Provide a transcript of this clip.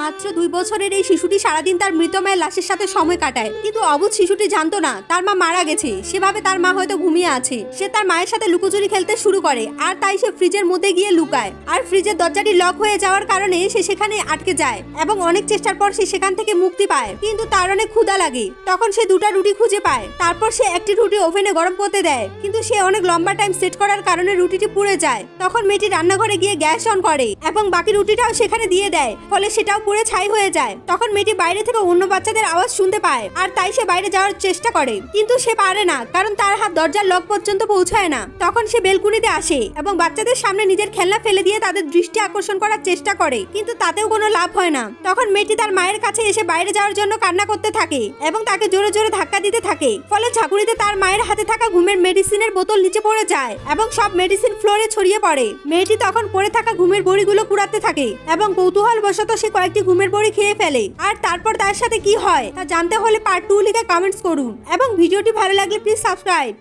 মাত্র 2 বছরের এই শিশুটি সারাদিন তার মৃত মায়ের লাশের সাথে সময় কাটায়, কিন্তু অবুঝ শিশুটি জানতো না তার মা মারা গেছে। সেভাবে তার মা হয়তো ঘুমিয়ে আছে। সে তার মায়ের সাথে লুকোচুরি খেলতে শুরু করে, আর তাই সে ফ্রিজের মধ্যে গিয়ে লুকায়। আর ফ্রিজের দরজাটি লক হয়ে যাওয়ার কারণে সে সেখানে আটকে যায় এবং অনেক চেষ্টার পর সে সেখান থেকে মুক্তি পায়। কিন্তু তার অনেক ক্ষুধা লাগে। তখন সে 2টা রুটি খুঁজে পায়। তারপর সে একটি রুটি ওভেনে গরম করতে দেয়, কিন্তু সে অনেক লম্বা টাইম সেট করার কারণে রুটিটি পুড়ে যায়। তখন মেয়েটি রান্নাঘরে গিয়ে গ্যাস অন করে এবং বাকি রুটিটাও সেখানে দিয়ে দেয়, ফলে সেটাও পুড়ে ছাই হয়ে যায়। তখন মেয়েটি বাইরে থেকে অন্য বাচ্চাদের আওয়াজ শুনতে পায়, আর তাই সে বাইরে যাওয়ার চেষ্টা করে, কিন্তু সে পারে না, কারণ তার হাত দরজার লক পর্যন্ত পৌঁছায় না। তখন সে বেলকুনিতে আসে এবং বাচ্চাদের সামনে নিজের খেলনা ফেলে দিয়ে তাদের দৃষ্টি আকর্ষণ করার চেষ্টা করে, কিন্তু তাতেও কোনো লাভ হয় না। তখন মেয়েটি তার মায়ের কাছে এসে বাইরে যাওয়ার জন্য কান্না করতে থাকে এবং তাকে জোরে জোরে ধাক্কা দিতে থাকে, ফলে ঝাঁকুনিতে তার মায়ের হাতে থাকা ঘুমের মেডিসিনের বোতল নিচে পড়ে যায় এবং সব মেডিসিন ফ্লোরে ছড়িয়ে পড়ে। মেয়েটি তখন পড়ে থাকা ঘুমের বড়িগুলো কুড়াতে থাকে এবং কৌতূহলবশত সে কয়েকটি ঘুমের বড়ি খেয়ে ফেলে। আর তারপর তার সাথে কি হয় তা জানতে হলে পার্ট 2 লিখে কমেন্টস করুন এবং ভিডিওটি ভালো লাগলে প্লিজ সাবস্ক্রাইব।